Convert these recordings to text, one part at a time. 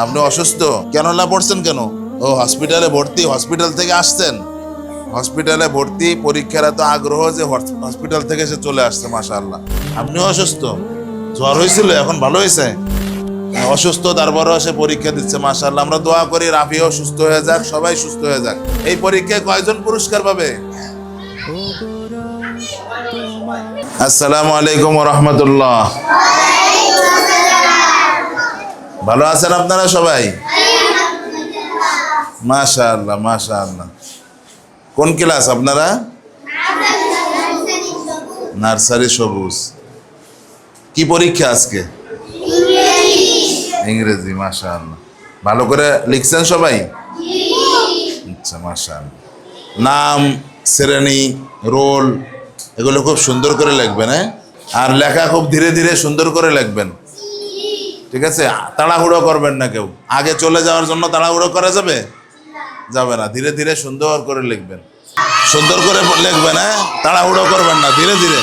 আপনি অসুস্থ কেন না পড়ছেন কেন? ও হসপিটালে ভর্তি, হসপিটাল থেকে আসছেন। হসপিটালে ভর্তি, পরীক্ষার এত আগ্রহ যে হসপিটাল থেকে সে চলে আসছে। মাশাআল্লাহ। আপনিও অসুস্থ, জ্বর হয়েছিল, এখন ভালো হয়েছে। অসুস্থ তারপরেও সে পরীক্ষা দিচ্ছে। মাশাআল্লাহ। আমরা দোয়া করি রাফিও সুস্থ হয়ে যাক, সবাই সুস্থ হয়ে যাক। এই পরীক্ষায় কয়জন পুরস্কার পাবে? আসসালামু আলাইকুম ওয়া রাহমাতুল্লাহ। ভালো আছেন আপনারা সবাই? মাশাআল্লাহ মাশাআল্লাহ। কোন ক্লাস আপনারা? নার্সারি সবুজ। কি পরীক্ষা আজকে? ইংরেজি। মাশাআল্লাহ। ভালো করে লিখছেন সবাই? আচ্ছা মাশাআল্লাহ। নাম, শ্রেণী, রোল এগুলো খুব সুন্দর করে লিখবেন, হ্যাঁ? আর লেখা খুব ধীরে ধীরে সুন্দর করে লিখবেন, ঠিক আছে? তাড়াহুড়ো করবেন না কেউ। আগে চলে যাওয়ার জন্য তাড়াহুড়ো করা যাবে? যাবে না। ধীরে ধীরে সুন্দর করে লিখবেন, সুন্দর করে লিখবেন, হ্যাঁ? তাড়াহুড়ো করবেন না, ধীরে ধীরে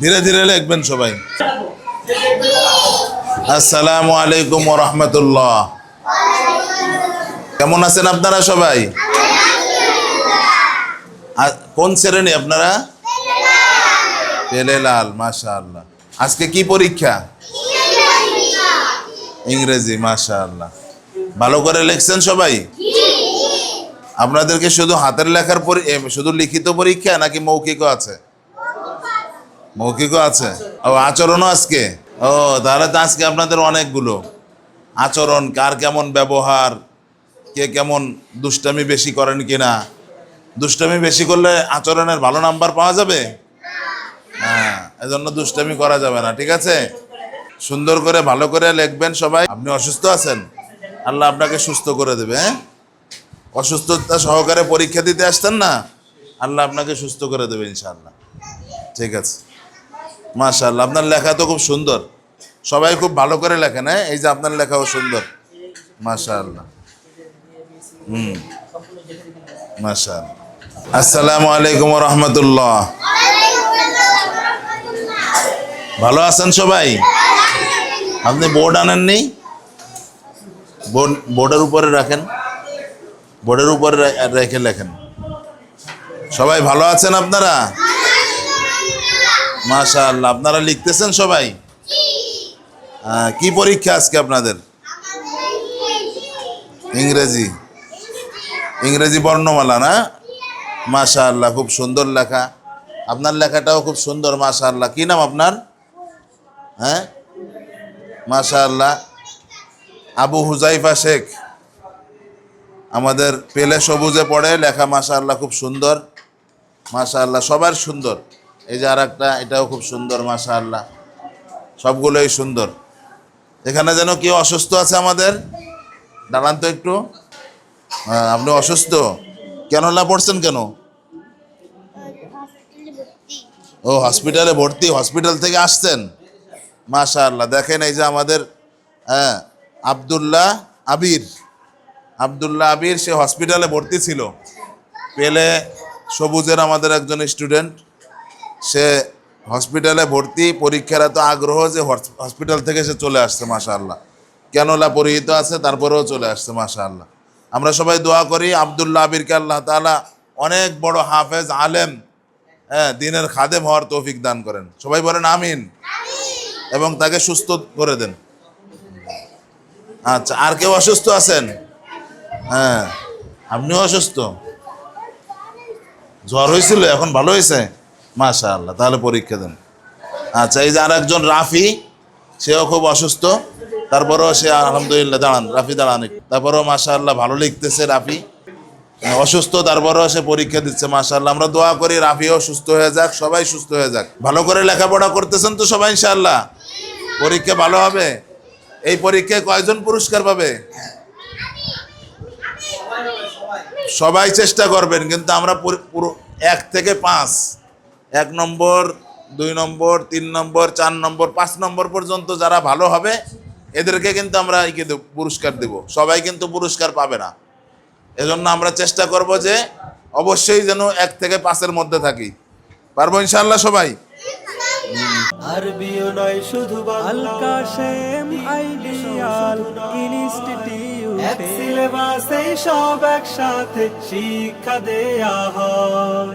ধীরে ধীরে লিখবেন সবাই। আসসালামু আলাইকুম ওয়া রাহমাতুল্লাহ। কেমন আছেন আপনারা সবাই? কোন শ্রেণী আপনারা? পেলে লাল। মাশাআল্লাহ। আজকে কি পরীক্ষা? ইংরেজি। মাশাআল্লাহ। ভালো করে লিখছেন সবাই? আপনাদেরকে শুধু হাতের লেখার শুধু লিখিত পরীক্ষা নাকি মৌখিকও আছে? মৌখিকও আছে। ও আচরণও আজকে? ও তাহলে তো আজকে আপনাদের অনেকগুলো আচরণ, কার কেমন ব্যবহার, কে কেমন দুষ্টামি বেশি করেন কিনা। দুষ্টামি বেশি করলে আচরণের ভালো নাম্বার পাওয়া যাবে? হ্যাঁ, এজন্য দুষ্টামি করা যাবে না, ঠিক আছে? সুন্দর করে ভালো করে লিখবেন সবাই। আপনি অসুস্থ আছেন, আল্লাহ আপনাকে সুস্থ করে দেবে, হ্যাঁ? অসুস্থতা সহকারে পরীক্ষা দিতে আসতেন না, আল্লাহ আপনাকে সুস্থ করে দেবে ইনশাআল্লাহ। ঠিক আছে। মাশাআল্লাহ। আপনার লেখা তো খুব সুন্দর, সবাই খুব ভালো করে লেখেন, হ্যাঁ? এই যে আপনার লেখাও সুন্দর। মাশাআল্লাহ। মাশাআল্লাহ। আসসালামু আলাইকুম ওয়া রাহমাতুল্লাহ। ভালো আছেন সবাই? আপনি বোর্ড আনেননি? বোর্ডের উপরে রাখেন, বোর্ডের উপরে রেখে লেখেন। সবাই ভালো আছেন আপনারা? মাশাআল্লাহ। আপনারা লিখতেছেন সবাই? কি পরীক্ষা আজকে আপনাদের? ইংরেজি। ইংরেজি বর্ণমালা না? মাশাআল্লাহ। খুব সুন্দর লেখা, আপনার লেখাটাও খুব সুন্দর। মাশাআল্লাহ। কি নাম আপনার? হ্যাঁ, মাশাআল্লাহ। আবু হুজাইফা শেখ। আমাদের পেলে সবুজে পড়ে, লেখা মাশাআল্লাহ খুব সুন্দর। মাশাআল্লাহ। সবার সুন্দর। এই যে আর একটা, এটাও খুব সুন্দর। মাশাআল্লাহ। সবগুলোই সুন্দর। এখানে যেন কেউ অসুস্থ আছে আমাদের, দাঁড়ান তো একটু। আপনি অসুস্থ কেন না পড়ছেন কেন? ও হসপিটালে ভর্তি, হসপিটাল থেকে আসছেন। মাশাআল্লাহ। দেখেন এই যে আমাদের আব্দুল্লাহ আবির, আব্দুল্লাহ আবির, সে হসপিটালে ভর্তি ছিল। পেলে সবুজের আমাদের একজন স্টুডেন্ট, সে হসপিটালে ভর্তি, পরীক্ষার এত আগ্রহ যে হসপিটাল থেকে সে চলে আসছে। মাশাআল্লাহ। কেনলা পরিহিত আছে, তারপরেও চলে আসছে। মাশাআল্লাহ। আমরা সবাই দোয়া করি আব্দুল্লাহ আবিরকে আল্লাহ তাআলা অনেক বড় হাফেজ, আলেম, হ্যাঁ, দ্বীনের খাদেম হওয়ার তৌফিক দান করেন। সবাই বলেন আমিন। এবং তাকে সুস্থ করে দেন। আচ্ছা, আর কেউ অসুস্থ আছেন? হ্যাঁ, আপনিও অসুস্থ, জ্বর হয়েছিল, এখন ভালো হয়েছে। মাশাআল্লাহ। তাহলে পরীক্ষা দেন। আচ্ছা, এই যে আর একজন রাফি, সেও খুব অসুস্থ, তারপরেও সে আলহামদুলিল্লাহ, দাঁড়ান রাফি, দাঁড়ান। তারপরেও মাশাআল্লাহ ভালো লিখতেছে রাফি। অসুস্থ, তারপরেও সে পরীক্ষা দিচ্ছে। মাশাআল্লাহ। আমরা দোয়া করি রাফিও সুস্থ হয়ে যাক, সবাই সুস্থ হয়ে যাক। ভালো করে লেখাপড়া করতেছেন তো সবাই ইনশাআল্লাহ? পরীক্ষা ভালো হবে। এই পরীক্ষায় কয়জন পুরস্কার পাবে? সবাই চেষ্টা করবেন, কিন্তু আমরা পুরো 1 থেকে 5, 1 নম্বর, 2 নম্বর, 3 নম্বর, 4 নম্বর, 5 নম্বর পর্যন্ত যারা ভালো হবে এদেরকে কিন্তু আমরা পুরস্কার দেব। সবাই কিন্তু পুরস্কার পাবে না। এজন্য আমরা চেষ্টা করব যে অবশ্যই যেন 1 থেকে 5-এর মধ্যে থাকি। পারবো ইনশাআল্লাহ সবাই? আরবিও নয় শুধু বাংলা, আল কাশেম আইডিয়াল ইনস্টিটিউট, এক সিলেবাসে সব একসাথে শিক্ষা দেয়া হয়।